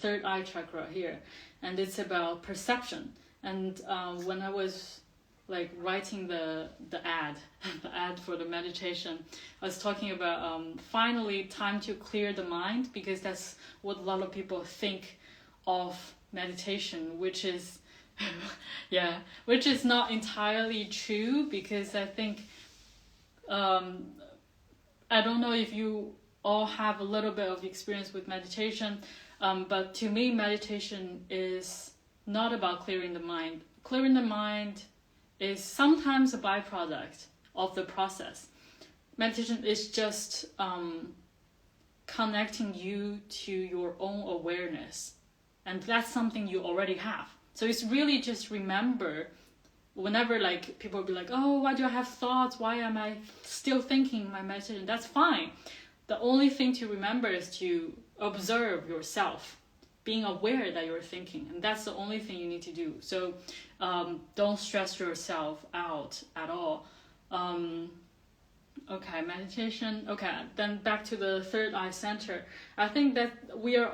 third eye chakra here, and it's about perception. And when I was like writing the ad the ad for the meditation, I was talking about finally time to clear the mind, because that's what a lot of people think of meditation, which is yeah, which is not entirely true, because I think I don't know if you all have a little bit of experience with meditation, but to me, meditation is not about clearing the mind. Clearing the mind is sometimes a byproduct of the process. Meditation is just connecting you to your own awareness, and that's something you already have. So it's really just remember, whenever like people be like, oh, why do I have thoughts? Why am I still thinking my meditation? That's fine. The only thing to remember is to observe yourself, being aware that you're thinking, and that's the only thing you need to do. So don't stress yourself out at all. Okay, meditation. Okay, then back to the third eye center. I think that we are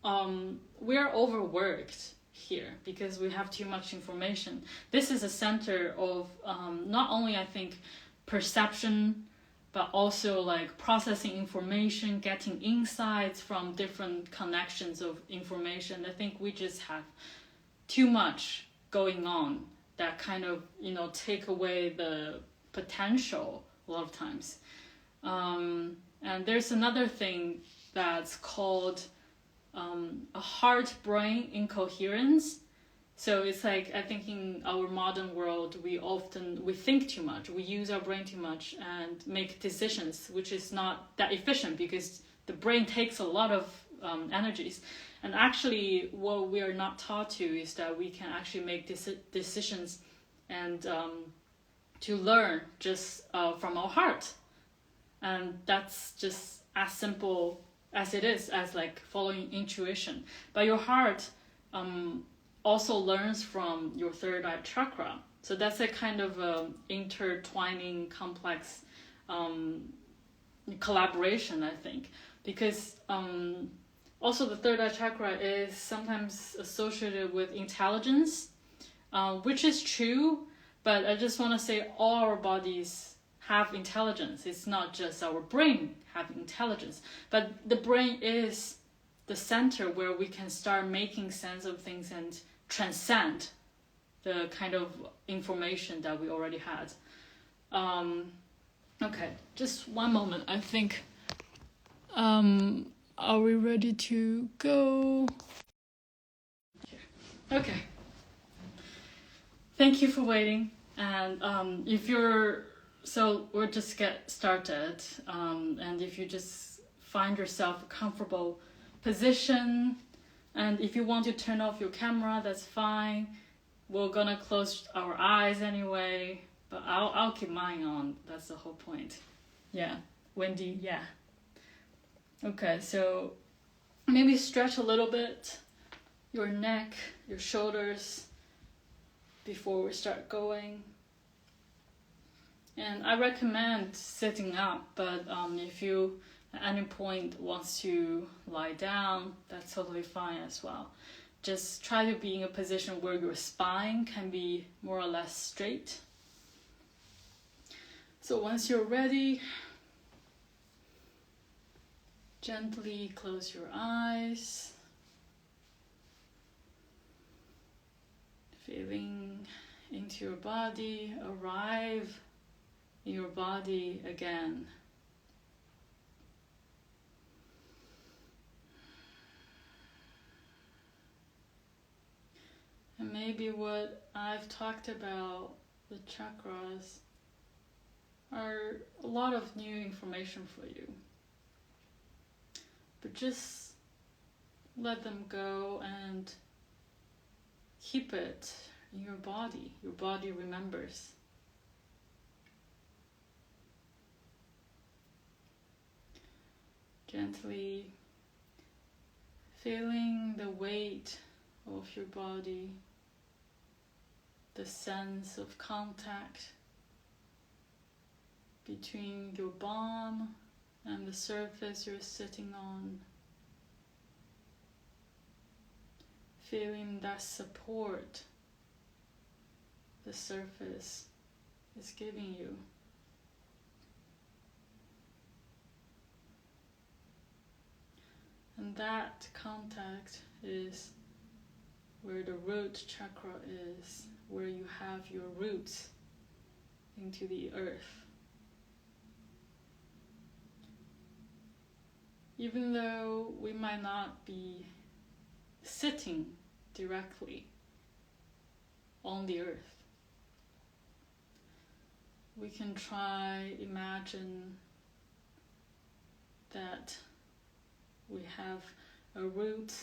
overworked here because we have too much information. This is a center of not only, I think, perception, but also like processing information, getting insights from different connections of information. I think we just have too much going on that kind of, take away the potential a lot of times. And there's another thing that's called a heart-brain incoherence. So it's like, I think in our modern world, we think too much. We use our brain too much and make decisions, which is not that efficient because the brain takes a lot of energies. And actually, what we are not taught to is that we can actually make decisions and to learn just from our heart. And that's just as simple as it is, as like following intuition. But your heart also learns from your third eye chakra. So that's a kind of intertwining, complex collaboration, I think. Because also the third eye chakra is sometimes associated with intelligence, which is true, but I just want to say all our bodies have intelligence. It's not just our brain having intelligence, but the brain is the center where we can start making sense of things and transcend the kind of information that we already had. Okay, just one moment. I think, are we ready to go? Okay. Thank you for waiting. And so we'll just get started. And if you just find yourself a comfortable position, and if you want to turn off your camera, that's fine. We're gonna close our eyes anyway, but I'll keep mine on. That's the whole point. Yeah, Wendy, yeah. Okay, so maybe stretch a little bit your neck, your shoulders before we start going. And I recommend sitting up, but if you at any point wants to lie down, that's totally fine as well. Just try to be in a position where your spine can be more or less straight. So once you're ready, gently close your eyes, feeling into your body, arrive in your body again. And maybe what I've talked about, the chakras, are a lot of new information for you. But just let them go and keep it in your body. Your body remembers. Gently feeling the weight of your body, the sense of contact between your palm and the surface you're sitting on. feeling that support the surface is giving you. And that contact is where the root chakra is, where you have your roots into the earth. Even though we might not be sitting directly on the earth, we can try imagine that we have a root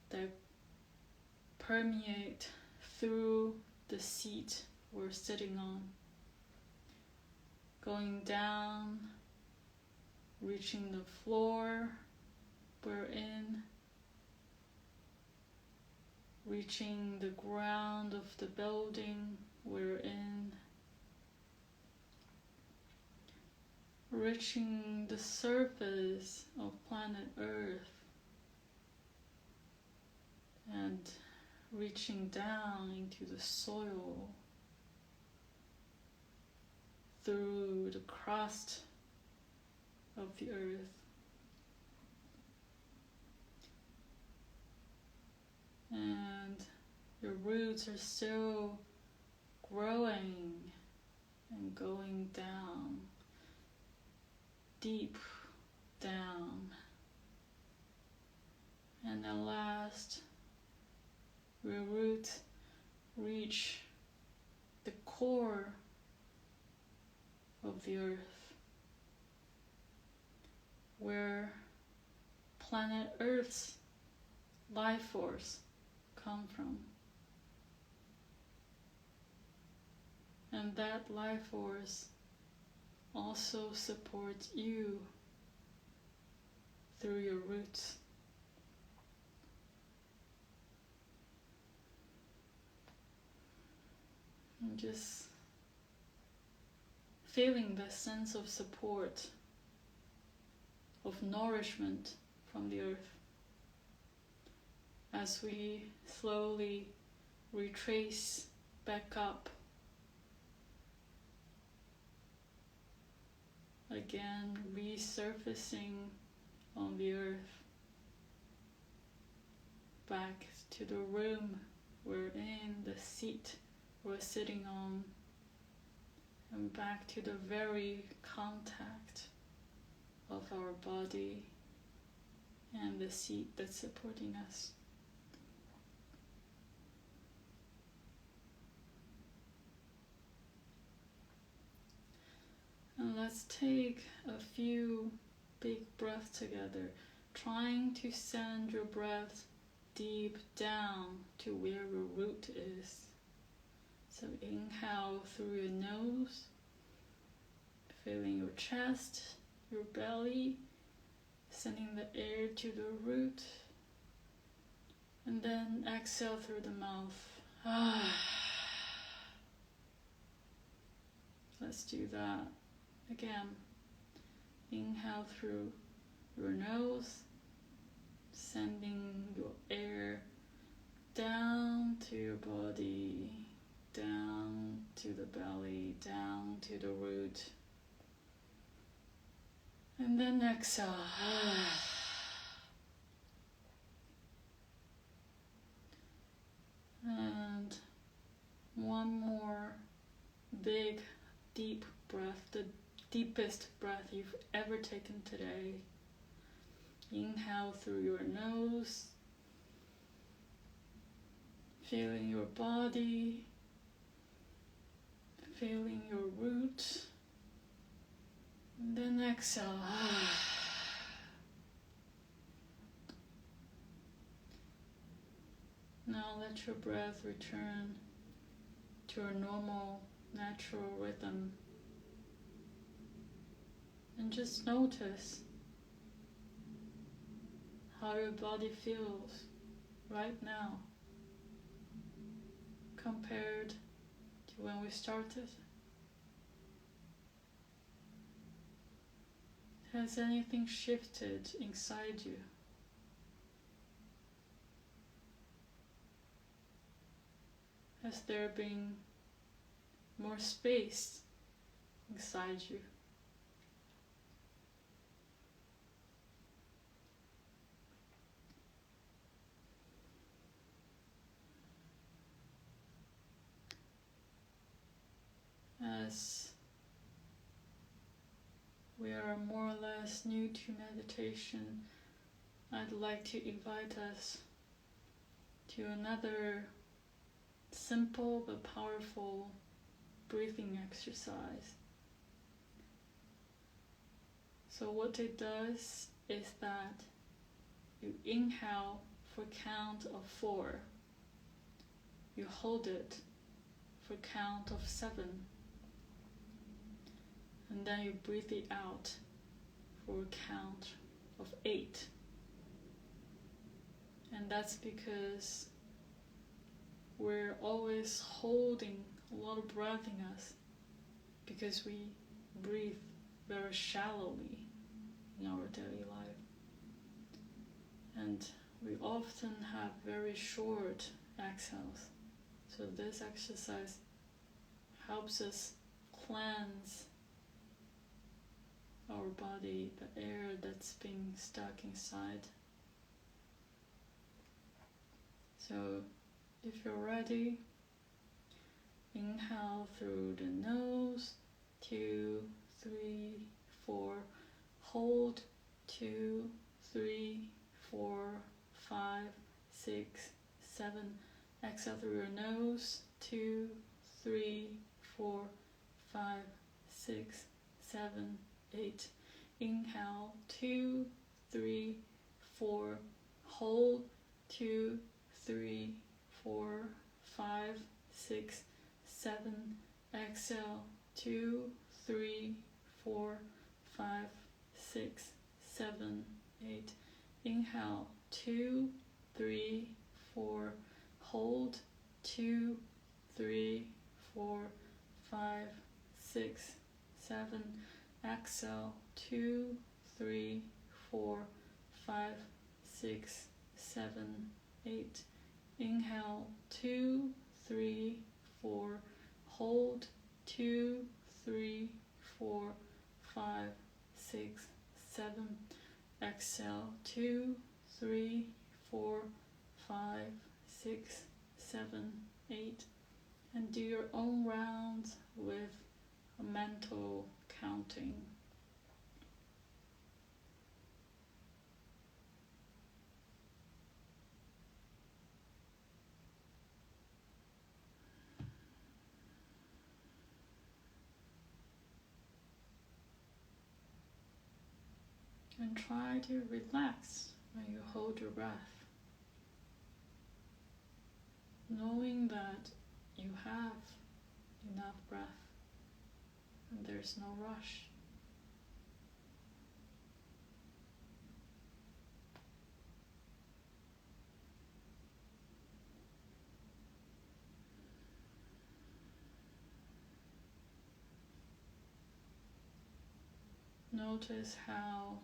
that permeate through the seat we're sitting on, going down, reaching the floor we're in, reaching the ground of the building we're in, reaching the surface of planet Earth, and reaching down into the soil, through the crust of the earth. And your roots are still growing and going down, deep down. And at last, your roots reach the core of the earth, where planet Earth's life force come from. And that life force also supports you through your roots. And just feeling the sense of support, of nourishment from the earth, as we slowly retrace back up, again resurfacing on the earth, back to the room we're in, the seat we're sitting on, and back to the very contact of our body and the seat that's supporting us. And let's take a few big breaths together, trying to send your breath deep down to where your root is. So inhale through your nose, filling your chest, your belly, sending the air to the root, and then exhale through the mouth. Let's do that again. Inhale through your nose, sending your air down to your body, down to the belly, down to the root. And then exhale. And one more big, deep breath, the deepest breath you've ever taken today. Inhale through your nose, feeling your body, feeling your root, and then exhale. Now let your breath return to a normal, natural rhythm. And just notice how your body feels right now compared to when we started. Has anything shifted inside you? Has there been more space inside you? As we are more or less new to meditation, I'd like to invite us to another simple but powerful breathing exercise. So what it does is that you inhale for count of 4. You hold it for count of 7. And then you breathe it out for count of 8. And that's because we're always holding a lot of breath in us because we breathe very shallowly in our daily life. And we often have very short exhales. So this exercise helps us cleanse our body, the air that's been stuck inside. So if you're ready, inhale through the nose, 2, 3, 4, hold, 2, 3, 4, 5, 6, 7, exhale through your nose, 2, 3, 4, 5, 6, 7, 8, inhale, 2, 3, 4, hold, 2, 3, 4, 5, 6, 7, exhale, 2, 3, 4, 5, 6, 7, 8, inhale, 2, 3, 4, hold, 2, 3, 4, 5, 6, 7, exhale, 2, 3, 4, 5, 6, 7, 8, inhale, 2, 3, 4, hold, 2, 3, 4, 5, 6, 7, exhale, 2, 3, 4, 5, 6, 7, 8, and do your own rounds with a mental counting. And try to relax when you hold your breath, knowing that you have enough breath and there's no rush. Notice how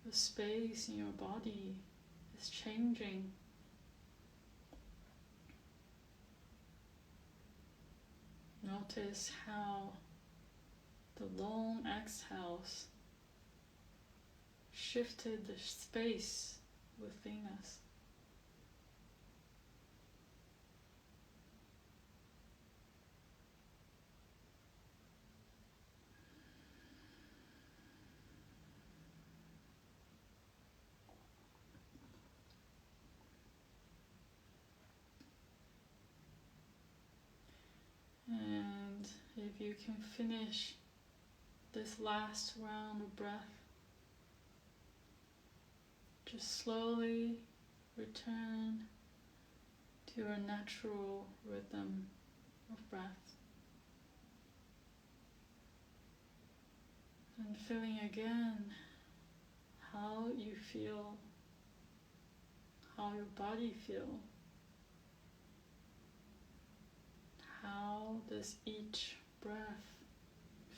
the space in your body is changing. Notice how the long exhales shifted the space within us. And if you can finish this last round of breath, just slowly return to your natural rhythm of breath. And feeling again how you feel, how your body feels. How does each breath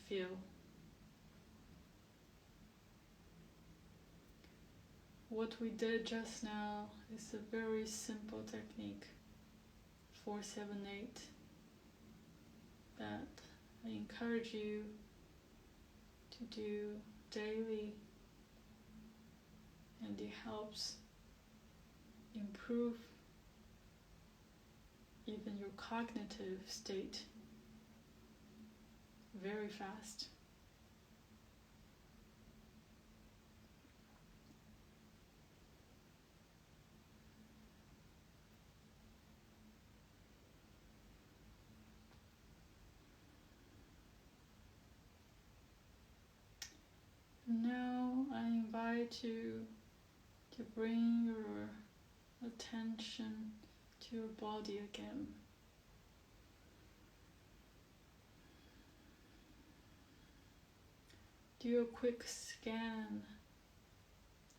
feel? What we did just now is a very simple technique 478 that I encourage you to do daily, and it helps improve even your cognitive state very fast. Now I invite you to bring your attention to your body again. Do a quick scan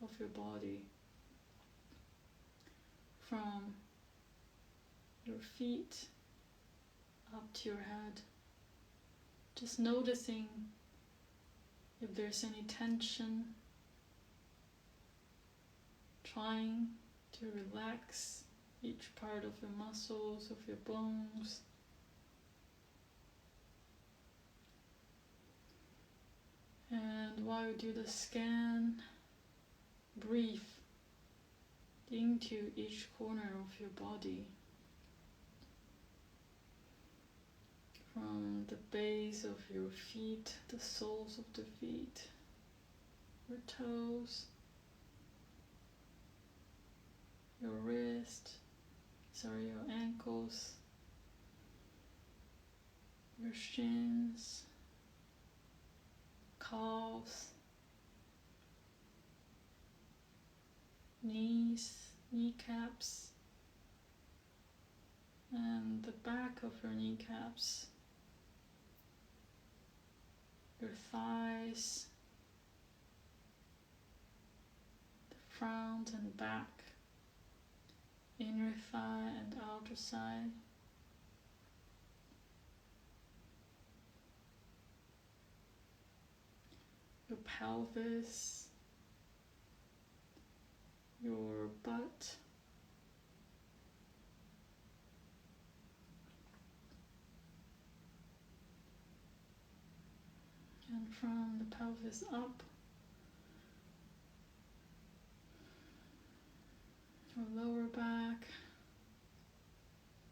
of your body from your feet up to your head, just noticing if there's any tension, trying to relax each part of your muscles, of your bones. And while you do the scan, breathe into each corner of your body, from the base of your feet, the soles of the feet, your toes, your your ankles, your shins, calves, knees, kneecaps, and the back of your kneecaps, your thighs, the front and back, inner thigh and outer side. Your pelvis, your butt, and from the pelvis up, your lower back.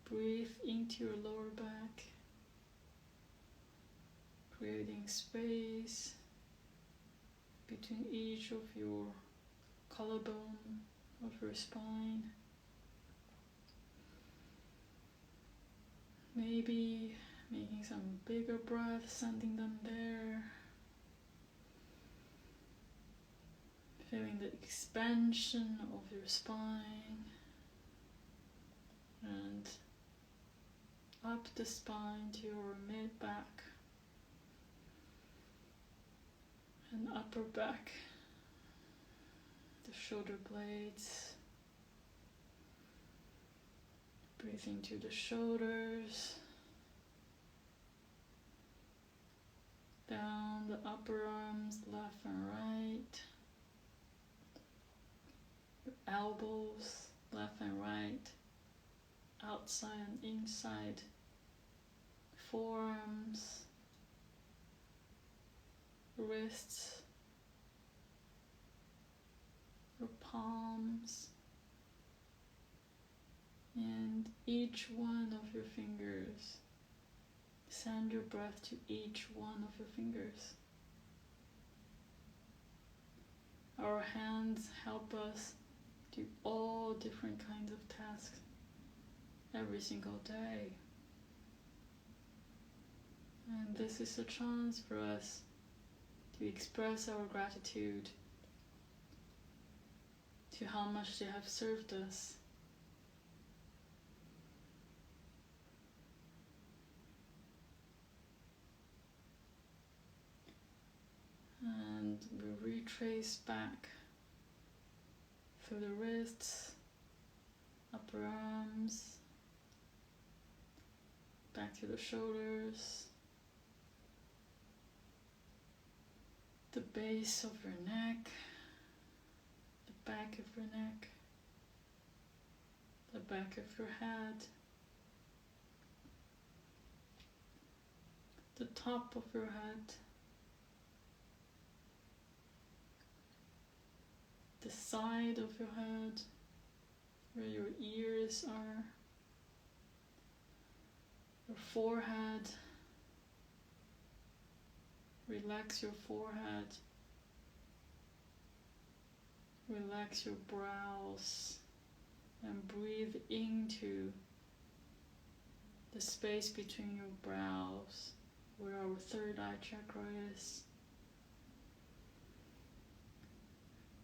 Breathe into your lower back, creating space between each of your collarbone of your spine. Maybe making some bigger breaths, sending them there. Feeling the expansion of your spine and up the spine to your mid-back and upper back, the shoulder blades. Breathe into the shoulders, down the upper arms, left and right, your elbows, left and right, outside and inside, forearms, wrists, your palms, and each one of your fingers. Send your breath to each one of your fingers. Our hands help us do all different kinds of tasks every single day. And this is a chance for us to express our gratitude to how much they have served us. And we retrace back through the wrists, upper arms, back to the shoulders, the base of your neck, the back of your neck, the back of your head, the top of your head, the side of your head, where your ears are, your forehead. Relax your forehead. Relax your brows and breathe into the space between your brows, where our third eye chakra is.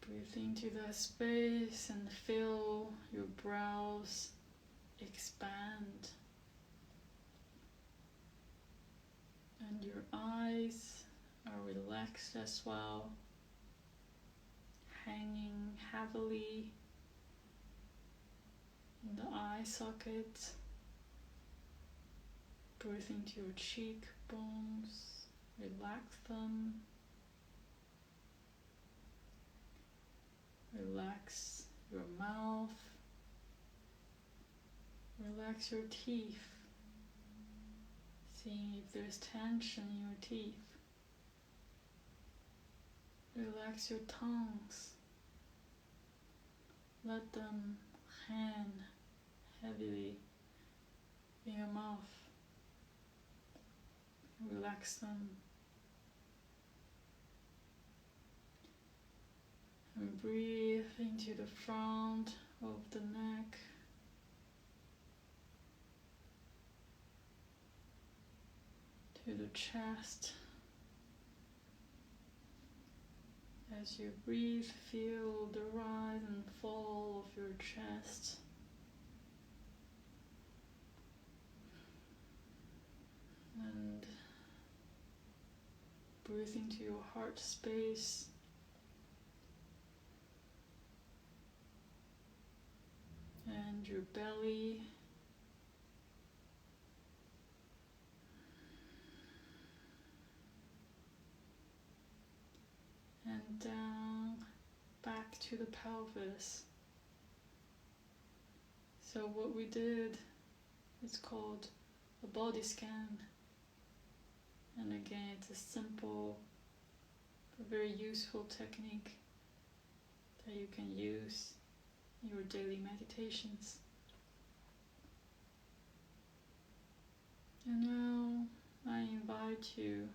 Breathe into that space and feel your brows expand. And your eyes are relaxed as well, hanging heavily in the eye sockets. Breathe into your cheekbones, relax them. Relax your mouth. Relax your teeth. Seeing if there's tension in your teeth. Relax your tongues. Let them hang heavily in your mouth. Relax them. And breathe into the front of the neck. To the chest. As you breathe, feel the rise and fall of your chest. And breathe into your heart space. And your belly. And down, back to the pelvis. So what we did is called a body scan. And again, it's a simple, but very useful technique that you can use in your daily meditations. And now I invite you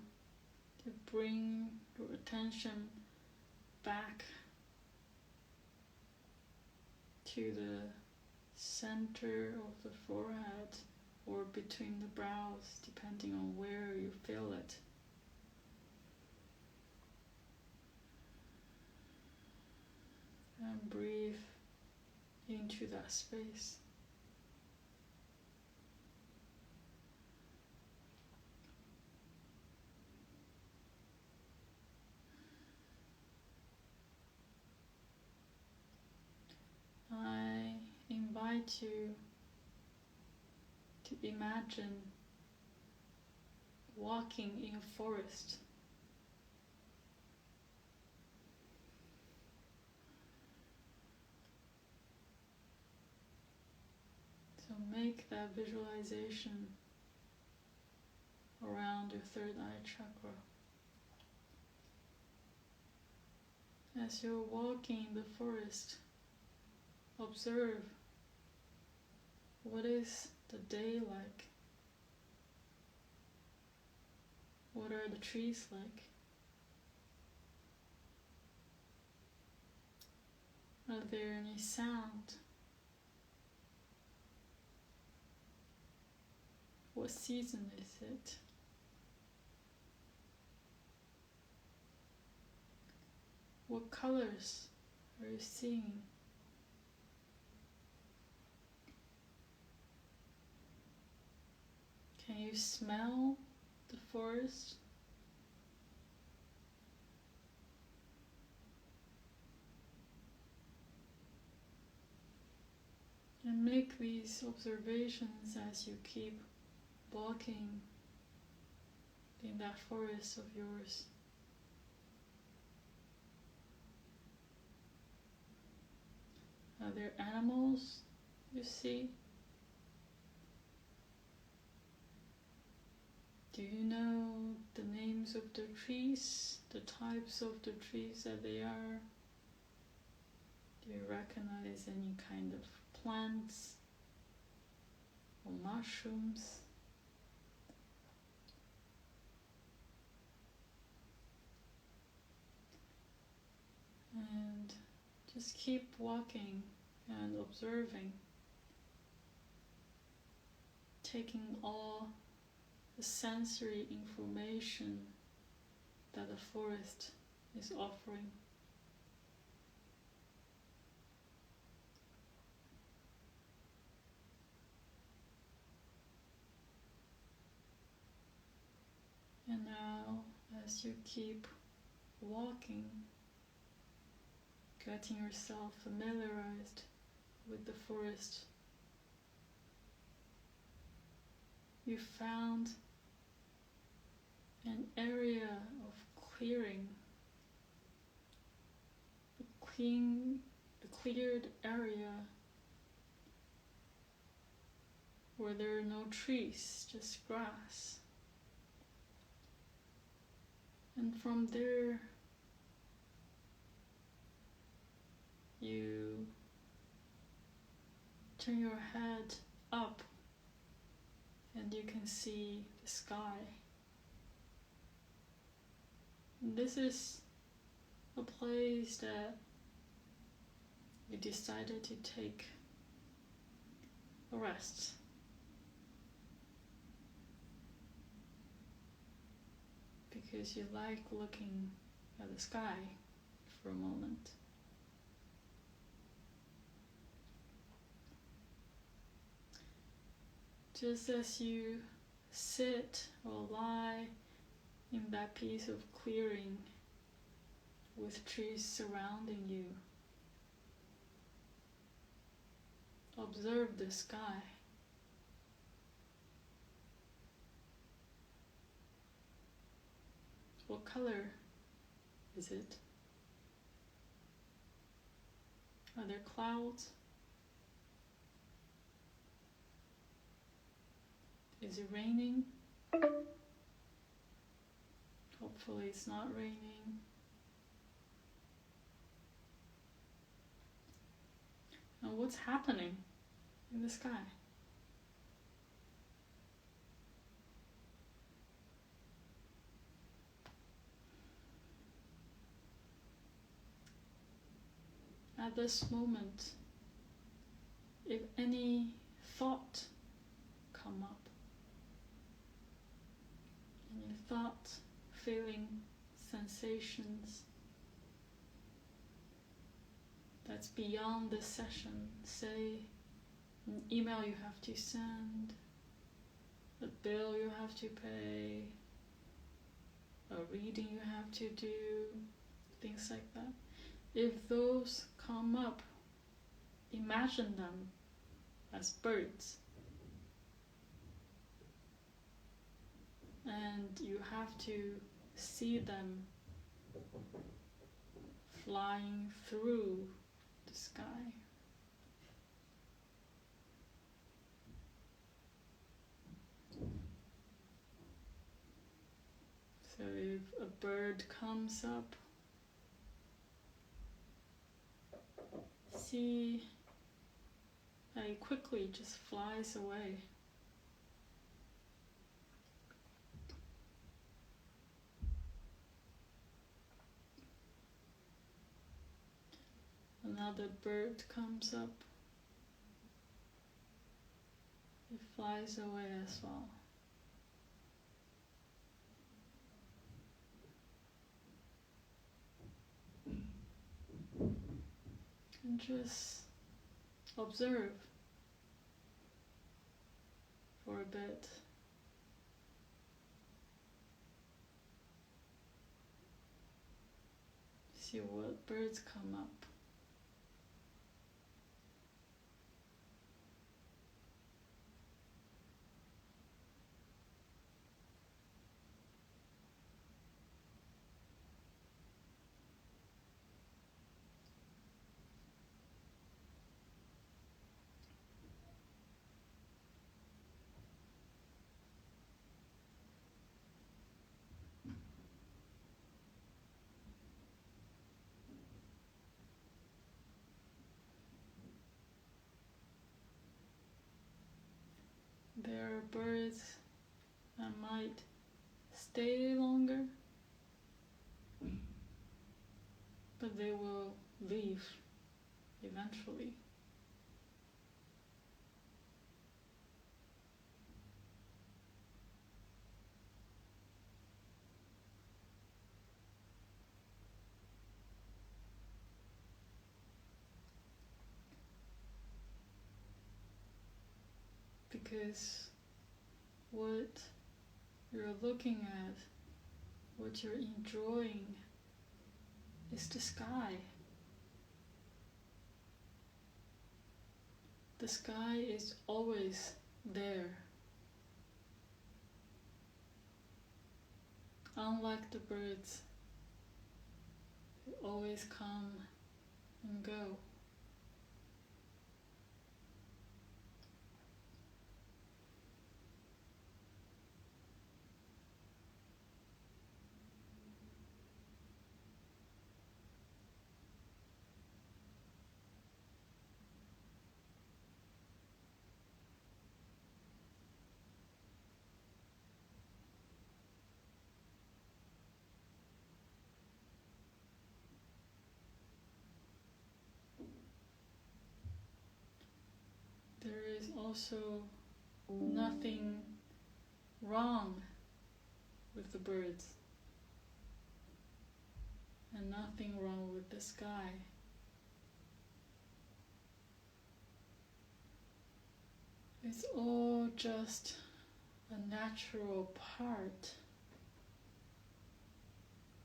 to bring your attention back to the center of the forehead or between the brows, depending on where you feel it. And breathe into that space. I invite you to imagine walking in a forest. So make that visualization around your third eye chakra. As you're walking in the forest, observe what is the day like? What are the trees like? Are there any sound? What season is it? What colors are you seeing? Can you smell the forest? And make these observations as you keep walking in that forest of yours. Are there animals you see? Do you know the names of the trees, the types of the trees that they are? Do you recognize any kind of plants or mushrooms? And just keep walking and observing, taking all the sensory information that the forest is offering. And now, as you keep walking, getting yourself familiarized with the forest, you found an area of clearing, the cleared area where there are no trees, just grass. And from there, you turn your head up and you can see the sky. And this is a place that you decided to take a rest. Because you like looking at the sky for a moment. Just as you sit or lie in that piece of clearing with trees surrounding you, observe the sky. What color is it? Are there clouds? Is it raining? Hopefully it's not raining. And what's happening in the sky? At this moment, if any thought come up, any thought, feeling, sensations that's beyond this session, say an email you have to send, a bill you have to pay, a reading you have to do, things like that. If those come up, imagine them as birds. And you have to see them flying through the sky. So if a bird comes up, see that it quickly just flies away. Another bird comes up, it flies away as well. And just observe for a bit. See what birds come up. birds that might stay longer, but they will leave eventually. Because what you're looking at, what you're enjoying, is the sky. The sky is always there. Unlike the birds, who always come and go. There is also nothing wrong with the birds and nothing wrong with the sky. It's all just a natural part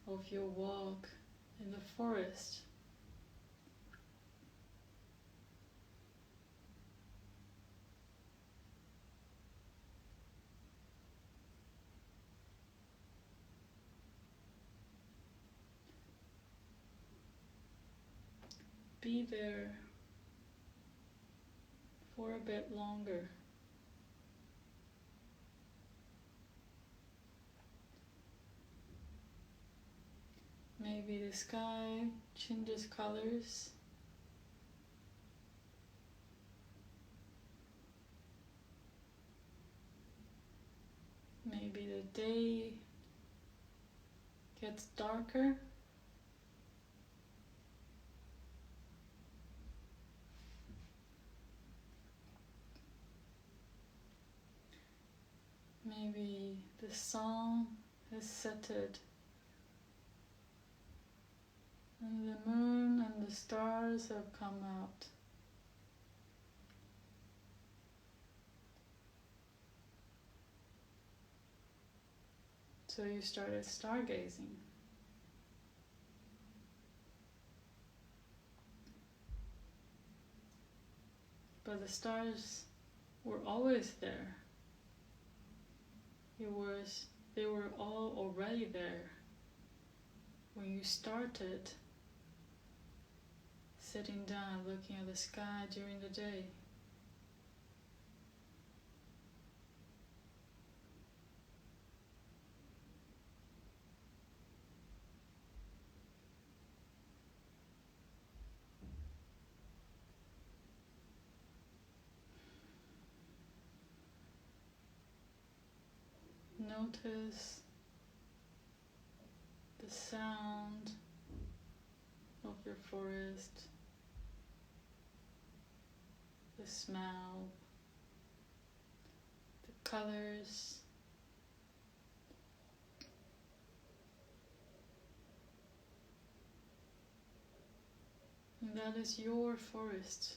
of your walk in the forest. Be there for a bit longer. Maybe the sky changes colors. Maybe the day gets darker. Maybe the sun has settled and the moon and the stars have come out. So you started stargazing. But the stars were always there. They were all already there when you started sitting down looking at the sky during the day. Notice the sound of your forest, the smell, the colors, and that is your forest.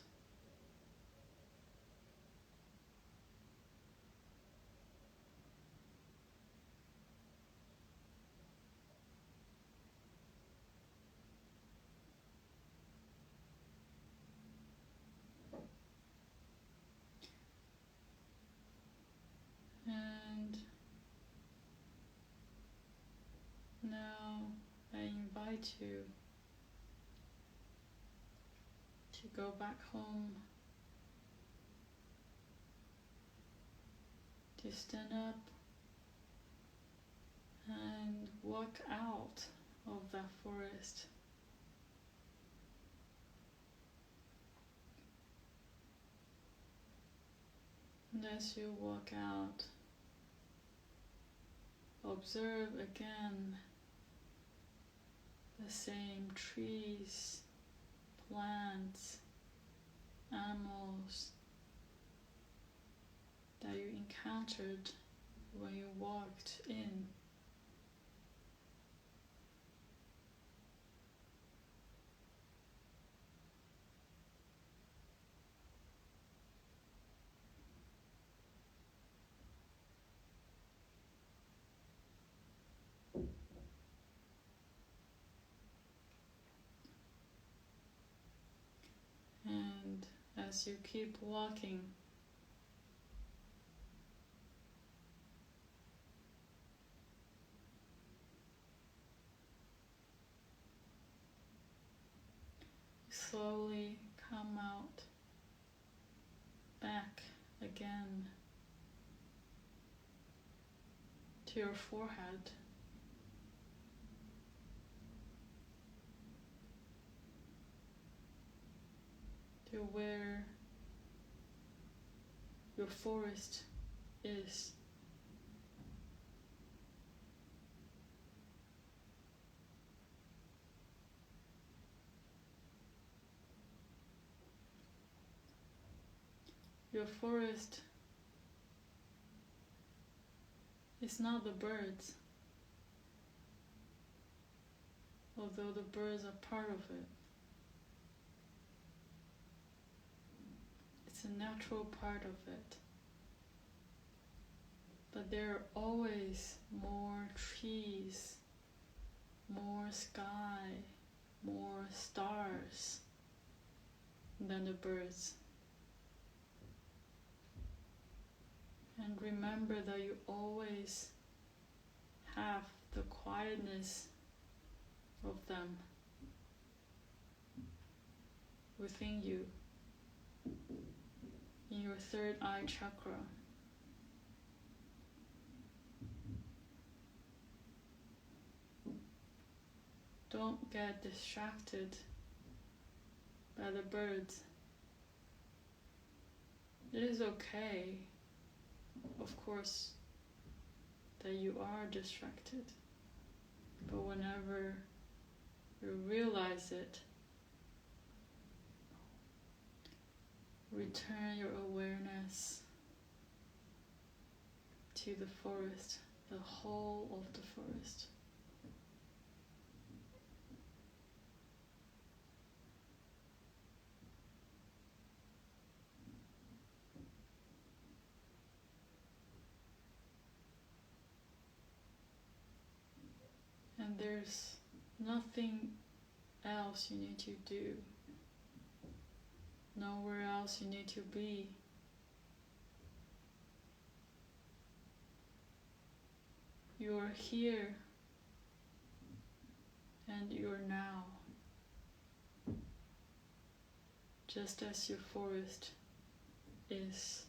And now I invite you to go back home, to stand up and walk out of that forest. And as you walk out, observe again the same trees, plants, animals that you encountered when you walked in. And as you keep walking, slowly come out back again to your forehead. To where your forest is. Your forest is not the birds, although the birds are part of it. It's a natural part of it. But there are always more trees, more sky, more stars than the birds. And remember that you always have the quietness of them within you, in your third eye chakra. Don't get distracted by the birds. It is okay, of course, that you are distracted. But whenever you realize it, return your awareness to the forest, the whole of the forest. And there's nothing else you need to do. Nowhere else you need to be. You are here and you are now, just as your forest is.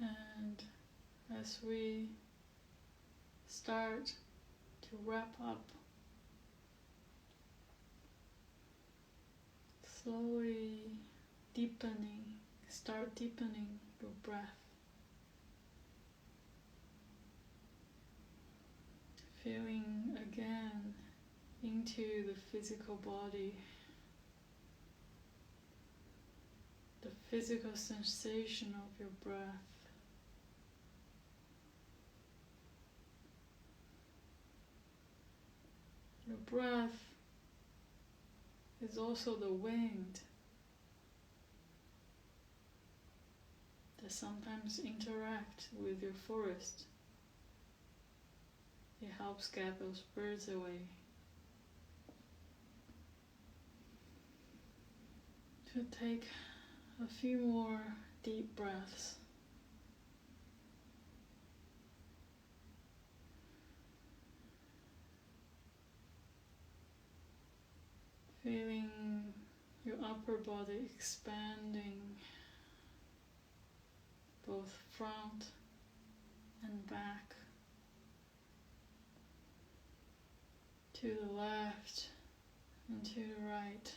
And as we start to wrap up, slowly deepening, start deepening your breath. Feeling again into the physical body, the physical sensation of your breath. Your breath is also the wind that sometimes interact with your forest. It helps get those birds away. So take a few more deep breaths. Feeling your upper body expanding, both front and back, to the left and to the right.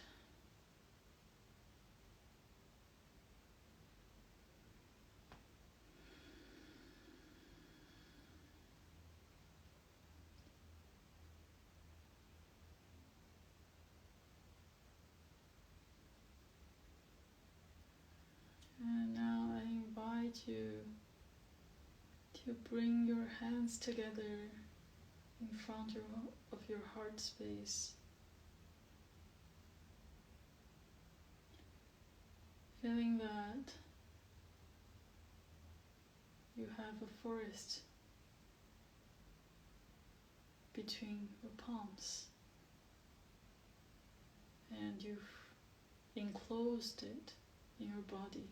And now I invite you to bring your hands together in front of your heart space. Feeling that you have a forest between your palms and you've enclosed it in your body.